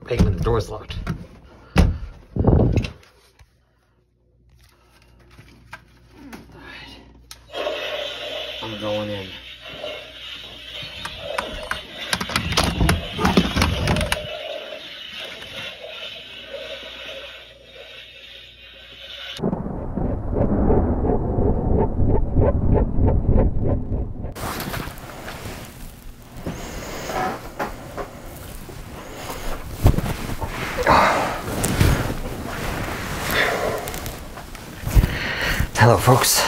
Wait, when the door's locked. Alright. I'm going in. Hello folks.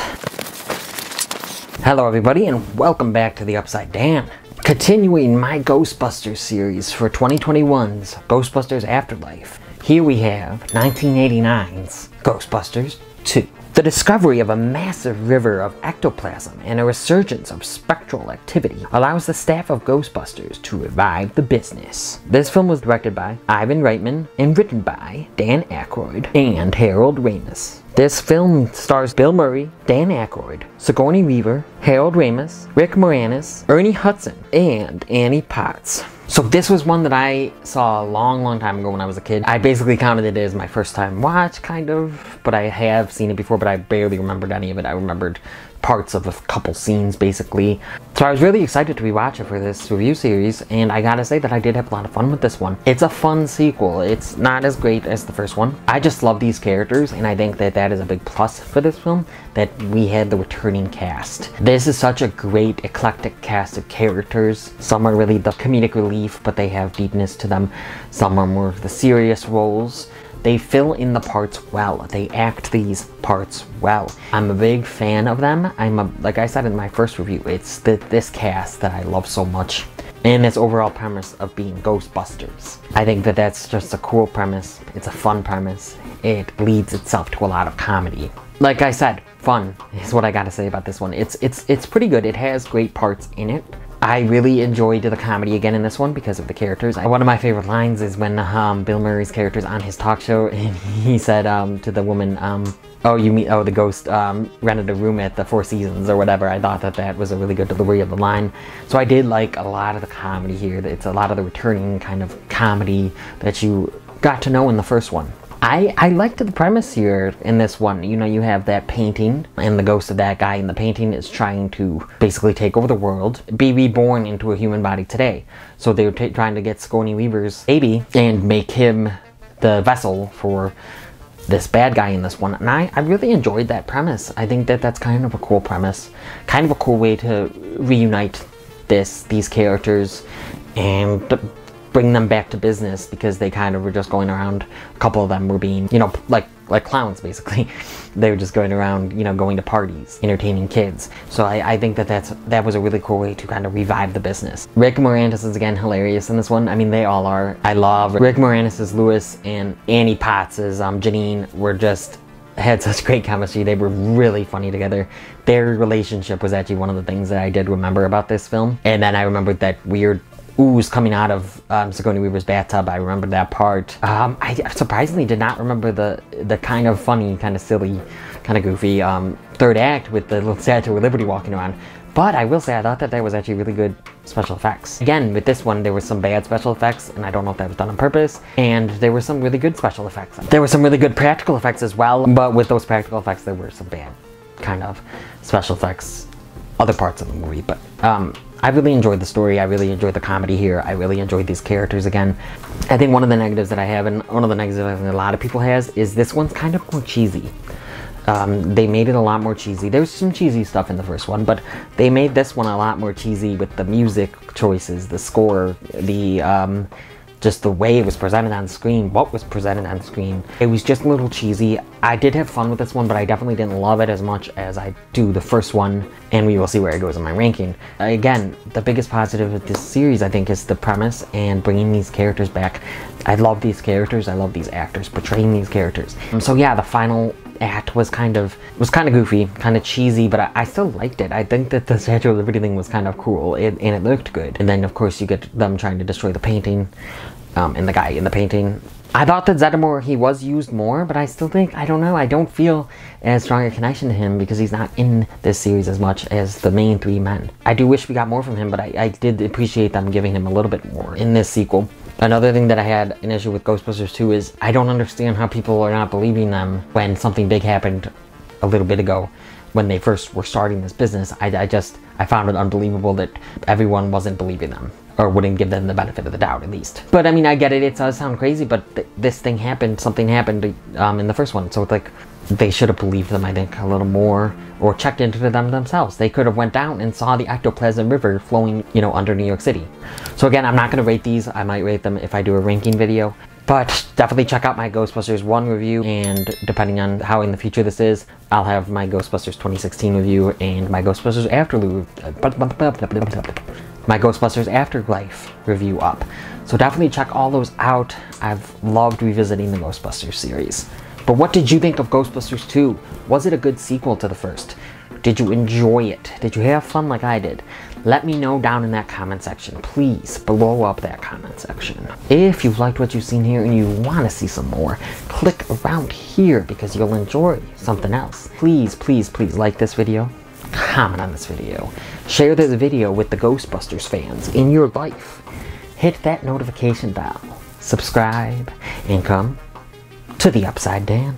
Hello everybody and welcome back to the Upside Down. Continuing my Ghostbusters series for 2021's Ghostbusters Afterlife. Here we have 1989's Ghostbusters 2. The discovery of a massive river of ectoplasm and a resurgence of spectral activity allows the staff of Ghostbusters to revive the business. This film was directed by Ivan Reitman and written by Dan Aykroyd and Harold Ramis. This film stars Bill Murray, Dan Aykroyd, Sigourney Weaver, Harold Ramis, Rick Moranis, Ernie Hudson, and Annie Potts. So this was one that I saw a long time ago when I was a kid. I basically counted it as my first time watch, kind of, but I have seen it before, but I barely remembered any of it. I remembered parts of a couple scenes, basically. So I was really excited to rewatch it for this review series, and I gotta say that I did have a lot of fun with this one. It's a fun sequel. It's not as great as the first one. I just love these characters, and I think that that is a big plus for this film, that we had the returning cast. This is such a great, eclectic cast of characters. Some are really the comedic relief, but they have deepness to them. Some are more of the serious roles. They fill in the parts well. They act these parts well. I'm a big fan of them. Like I said in my first review, it's this cast that I love so much. And this overall premise of being Ghostbusters. I think that that's just a cool premise. It's a fun premise. It leads itself to a lot of comedy. Like I said, fun is what I gotta say about this one. It's pretty good. It has great parts in it. I really enjoyed the comedy again in this one because of the characters. One of my favorite lines is when Bill Murray's character's on his talk show and he said to the woman, the ghost rented a room at the Four Seasons or whatever. I thought that that was a really good delivery of the line. So I did like a lot of the comedy here. It's a lot of the returning kind of comedy that you got to know in the first one. I liked the premise here in this one. You know, you have that painting, and the ghost of that guy in the painting is trying to basically take over the world, be reborn into a human body today. So they were trying to get Sigourney Weaver's baby and make him the vessel for this bad guy in this one. And I really enjoyed that premise. I think that that's kind of a cool premise. Kind of a cool way to reunite these characters and bring them back to business, because they kind of were just going around. A couple of them were being, you know, like clowns basically. They were just going around, you know, going to parties, entertaining kids. So I think that that was a really cool way to kind of revive the business. Rick Moranis is again hilarious in this one. I mean, they all are. I love Rick Moranis as Louis, and Annie Potts as Janine had such great chemistry. They were really funny together. Their relationship was actually one of the things that I did remember about this film. And then I remembered that weird ooze coming out of Sigourney Weaver's bathtub. I remember that part. I surprisingly did not remember the kind of funny, kind of silly, kind of goofy third act with the little Statue of Liberty walking around. But I will say I thought that was actually really good special effects. Again, with this one, there were some bad special effects, and I don't know if that was done on purpose, and there were some really good special effects. There were some really good practical effects as well, but with those practical effects, there were some bad kind of special effects other parts of the movie. But I really enjoyed the story. I really enjoyed the comedy here. I really enjoyed these characters again. I think one of the negatives that I have, and one of the negatives that a lot of people has, is this one's kind of more cheesy. They made it a lot more cheesy. There's some cheesy stuff in the first one, but they made this one a lot more cheesy with the music choices, the score, the just the way it was presented on screen, what was presented on screen. It was just a little cheesy. I did have fun with this one, but I definitely didn't love it as much as I do the first one, and we will see where it goes in my ranking. Again, the biggest positive of this series, I think, is the premise and bringing these characters back. I love these characters. I love these actors portraying these characters. So yeah, the final act was kind of goofy, kind of cheesy, but I still liked it. I think that the Statue of Liberty thing was kind of cool, and it looked good. And then, of course, you get them trying to destroy the painting, and the guy in the painting. I thought that Zeddemore, he was used more, but I still think, I don't know, I don't feel as strong a connection to him because he's not in this series as much as the main three men. I do wish we got more from him, but I did appreciate them giving him a little bit more in this sequel. Another thing that I had an issue with Ghostbusters 2 is I don't understand how people are not believing them when something big happened a little bit ago when they first were starting this business. I found it unbelievable that everyone wasn't believing them, or wouldn't give them the benefit of the doubt, at least. But I mean, I get it, it does sound crazy, but this thing happened, something happened in the first one, so it's like, they should have believed them, I think, a little more, or checked into them themselves. They could have went down and saw the ectoplasm river flowing, you know, under New York City. So again, I'm not going to rate these. I might rate them if I do a ranking video. But definitely check out my Ghostbusters 1 review, and depending on how in the future this is, I'll have my Ghostbusters 2016 review and my Ghostbusters Afterlife review up. So definitely check all those out. I've loved revisiting the Ghostbusters series. But what did you think of Ghostbusters 2? Was it a good sequel to the first? Did you enjoy it? Did you have fun like I did? Let me know down in that comment section. Please blow up that comment section. If you've liked what you've seen here and you want to see some more, click around here because you'll enjoy something else. Please, please, please like this video. Comment on this video. Share this video with the Ghostbusters fans in your life. Hit that notification bell. Subscribe and come to the Upside Down.